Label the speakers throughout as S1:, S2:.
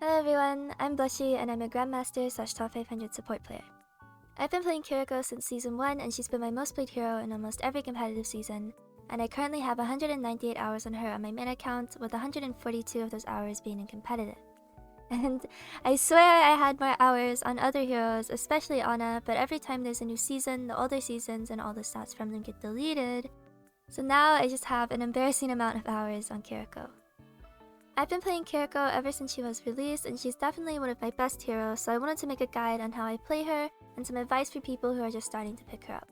S1: Hello everyone, I'm Blushie and I'm a Grandmaster / Top 500 support player. I've been playing Kiriko since Season 1 and she's been my most played hero in almost every competitive season, and I currently have 198 hours on her on my main account, with 142 of those hours being in competitive. And I swear I had more hours on other heroes, especially Ana, but every time there's a new season, the older seasons and all the stats from them get deleted. So now I just have an embarrassing amount of hours on Kiriko. I've been playing Kiriko ever since she was released, and she's definitely one of my best heroes, so I wanted to make a guide on how I play her and some advice for people who are just starting to pick her up.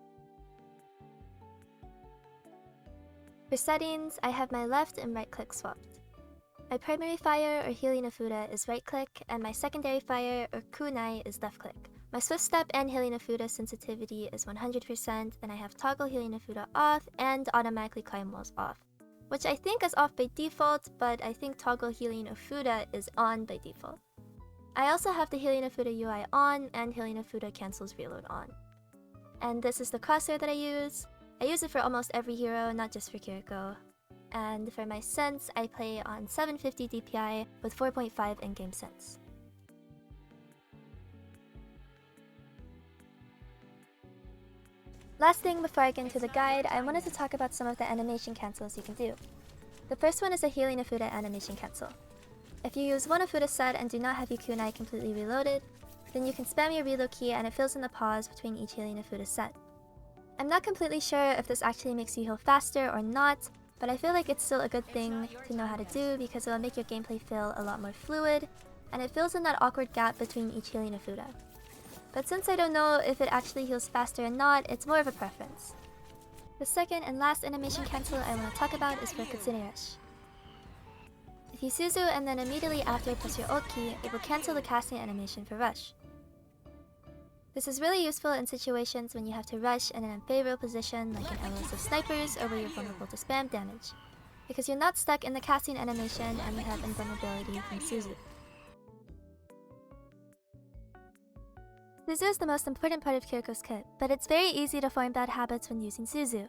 S1: For settings, I have my left and right click swapped. My primary fire or healing Afuda is right click, and my secondary fire or kunai is left click. My swift step and healing Afuda sensitivity is 100%, and I have toggle healing Afuda off and automatically climb walls off, which I think is off by default, but I think toggle healing Afuda is on by default. I also have the healing Afuda UI on and healing Afuda cancels reload on. And this is the crosshair that I use. I use it for almost every hero, not just for Kiriko. And for my sense, I play on 750 DPI with 4.5 in-game sense. Last thing before I get into the guide, I wanted to talk about some of the animation cancels you can do. The first one is a healing Afuda animation cancel. If you use one Afuda set and do not have your kunai completely reloaded, then you can spam your reload key and it fills in the pause between each healing Afuda set. I'm not completely sure if this actually makes you heal faster or not, but I feel like it's still a good thing to know how to do because it will make your gameplay feel a lot more fluid, and it fills in that awkward gap between each healing Afuda. But since I don't know if it actually heals faster or not, it's more of a preference. The second and last animation cancel I want to talk about is for Kitsune Rush. If you Suzu and then immediately after press your ult key, it will cancel the casting animation for Rush. This is really useful in situations when you have to rush in an unfavorable position like in LOS of snipers or where you're vulnerable to spam damage, because you're not stuck in the casting animation and you have invulnerability from Suzu. Suzu is the most important part of Kiriko's kit, but it's very easy to form bad habits when using Suzu.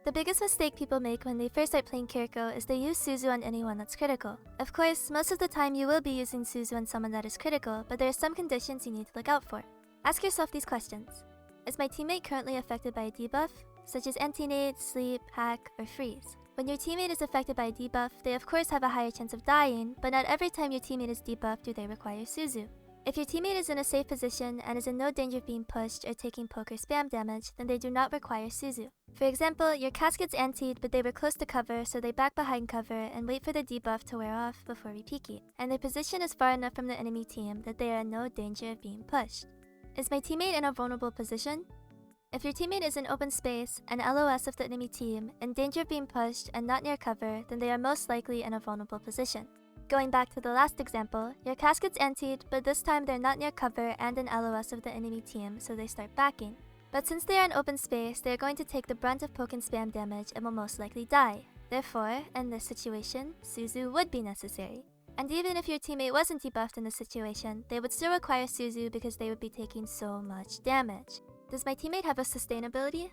S1: The biggest mistake people make when they first start playing Kiriko is they use Suzu on anyone that's critical. Of course, most of the time you will be using Suzu on someone that is critical, but there are some conditions you need to look out for. Ask yourself these questions. Is my teammate currently affected by a debuff, such as anti-nade, sleep, hack, or freeze? When your teammate is affected by a debuff, they of course have a higher chance of dying, but not every time your teammate is debuffed do they require Suzu. If your teammate is in a safe position and is in no danger of being pushed or taking poke or spam damage, then they do not require Suzu. For example, your cast gets antied but they were close to cover, so they back behind cover and wait for the debuff to wear off before repeaking, and their position is far enough from the enemy team that they are in no danger of being pushed. Is my teammate in a vulnerable position? If your teammate is in open space, and LOS of the enemy team, in danger of being pushed and not near cover, then they are most likely in a vulnerable position. Going back to the last example, your cast gets antied, but this time they're not near cover and an LOS of the enemy team, so they start backing. But since they are in open space, they are going to take the brunt of poke and spam damage and will most likely die. Therefore, in this situation, Suzu would be necessary. And even if your teammate wasn't debuffed in this situation, they would still require Suzu because they would be taking so much damage. Does my teammate have a sustainability?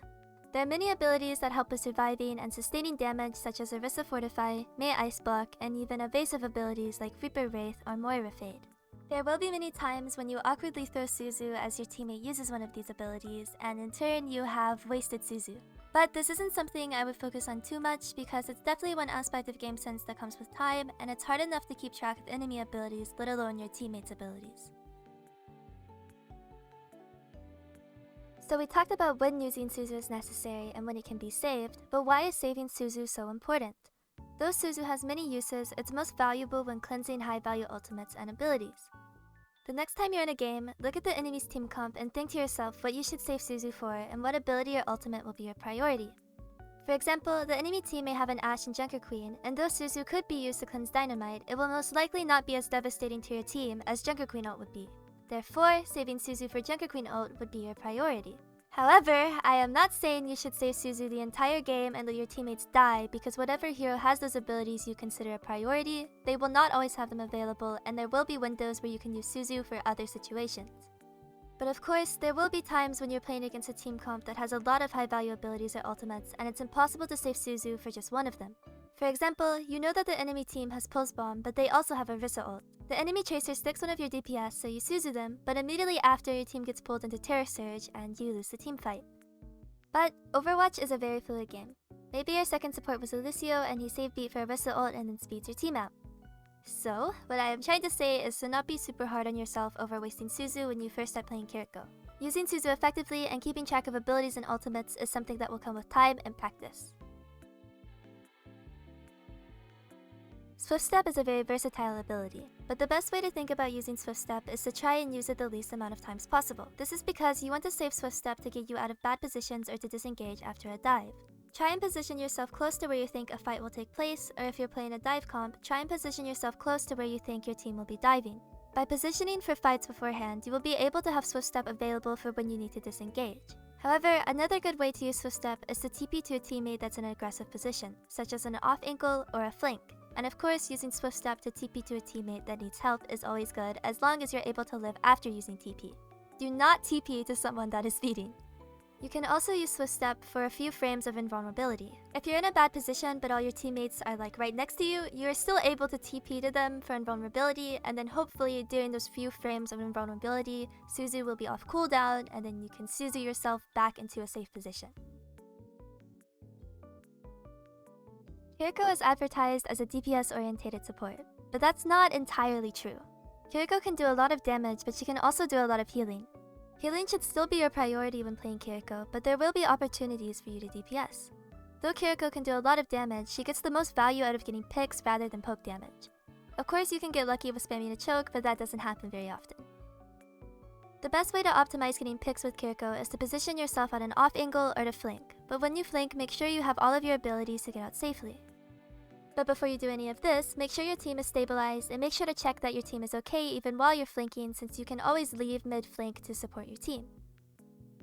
S1: There are many abilities that help with surviving and sustaining damage, such as Orisa Fortify, May Ice Block, and even evasive abilities like Reaper Wraith or Moira Fade. There will be many times when you awkwardly throw Suzu as your teammate uses one of these abilities, and in turn you have wasted Suzu. But this isn't something I would focus on too much because it's definitely one aspect of game sense that comes with time, and it's hard enough to keep track of enemy abilities, let alone your teammates' abilities. So we talked about when using Suzu is necessary and when it can be saved, but why is saving Suzu so important? Though Suzu has many uses, it's most valuable when cleansing high-value ultimates and abilities. The next time you're in a game, look at the enemy's team comp and think to yourself what you should save Suzu for and what ability or ultimate will be your priority. For example, the enemy team may have an Ashe and Junker Queen, and though Suzu could be used to cleanse Dynamite, it will most likely not be as devastating to your team as Junker Queen ult would be. Therefore, saving Suzu for Junker Queen ult would be your priority. However, I am not saying you should save Suzu the entire game and let your teammates die, because whatever hero has those abilities you consider a priority, they will not always have them available, and there will be windows where you can use Suzu for other situations. But of course, there will be times when you're playing against a team comp that has a lot of high value abilities or ultimates, and it's impossible to save Suzu for just one of them. For example, you know that the enemy team has Pulse Bomb, but they also have a Rissa ult. The enemy tracer sticks one of your DPS, so you Suzu them, but immediately after your team gets pulled into Terror Surge and you lose the team fight. But Overwatch is a very fluid game. Maybe your second support was a Lucio and he saved beat for a Rissa ult and then speeds your team out. So, what I am trying to say is to not be super hard on yourself over wasting Suzu when you first start playing Kiriko. Using Suzu effectively and keeping track of abilities and ultimates is something that will come with time and practice. Swift Step is a very versatile ability, but the best way to think about using Swift Step is to try and use it the least amount of times possible. This is because you want to save Swift Step to get you out of bad positions or to disengage after a dive. Try and position yourself close to where you think a fight will take place, or if you're playing a dive comp, try and position yourself close to where you think your team will be diving. By positioning for fights beforehand, you will be able to have Swift Step available for when you need to disengage. However, another good way to use Swift Step is to TP to a teammate that's in an aggressive position, such as an off ankle or a flank. And of course, using Swift Step to TP to a teammate that needs help is always good as long as you're able to live after using TP. Do not TP to someone that is feeding. You can also use Swift Step for a few frames of invulnerability. If you're in a bad position but all your teammates are like right next to you, you're still able to TP to them for invulnerability, and then hopefully during those few frames of invulnerability, Suzu will be off cooldown and then you can Suzu yourself back into a safe position. Kiriko is advertised as a DPS-orientated support, but that's not entirely true. Kiriko can do a lot of damage, but she can also do a lot of healing. Healing should still be your priority when playing Kiriko, but there will be opportunities for you to DPS. Though Kiriko can do a lot of damage, she gets the most value out of getting picks rather than poke damage. Of course, you can get lucky with spamming a choke, but that doesn't happen very often. The best way to optimize getting picks with Kiriko is to position yourself at an off angle or to flank, but when you flank, make sure you have all of your abilities to get out safely. But before you do any of this, make sure your team is stabilized and make sure to check that your team is okay even while you're flanking, since you can always leave mid-flank to support your team.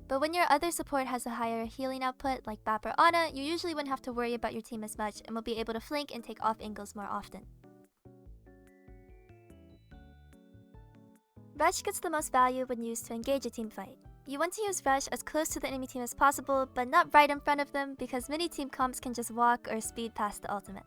S1: But when your other support has a higher healing output like Bap or Ana, you usually wouldn't have to worry about your team as much and will be able to flank and take off angles more often. Rush gets the most value when used to engage a team fight. You want to use Rush as close to the enemy team as possible, but not right in front of them because many team comps can just walk or speed past the ultimate.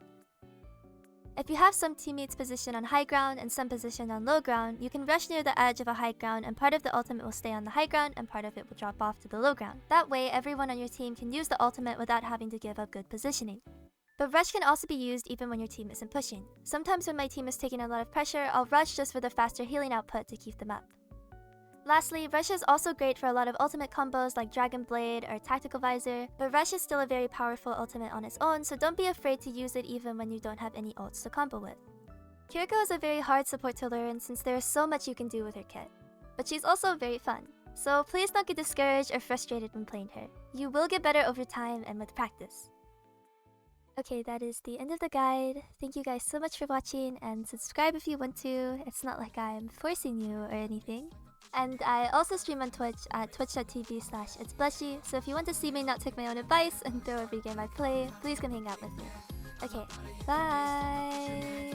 S1: If you have some teammates positioned on high ground and some positioned on low ground, you can rush near the edge of a high ground and part of the ultimate will stay on the high ground and part of it will drop off to the low ground. That way, everyone on your team can use the ultimate without having to give up good positioning. But Rush can also be used even when your team isn't pushing. Sometimes when my team is taking a lot of pressure, I'll Rush just for the faster healing output to keep them up. Lastly, Rush is also great for a lot of ultimate combos like Dragon Blade or Tactical Visor, but Rush is still a very powerful ultimate on its own, so don't be afraid to use it even when you don't have any ults to combo with. Kiriko is a very hard support to learn since there is so much you can do with her kit, but she's also very fun, so please don't get discouraged or frustrated when playing her. You will get better over time and with practice. Okay, that is the end of the guide. Thank you guys so much for watching, and subscribe if you want to. It's not like I'm forcing you or anything. And I also stream on Twitch at twitch.tv/itsblushie, so if you want to see me not take my own advice and throw every game I play, please come hang out with me. Okay, bye!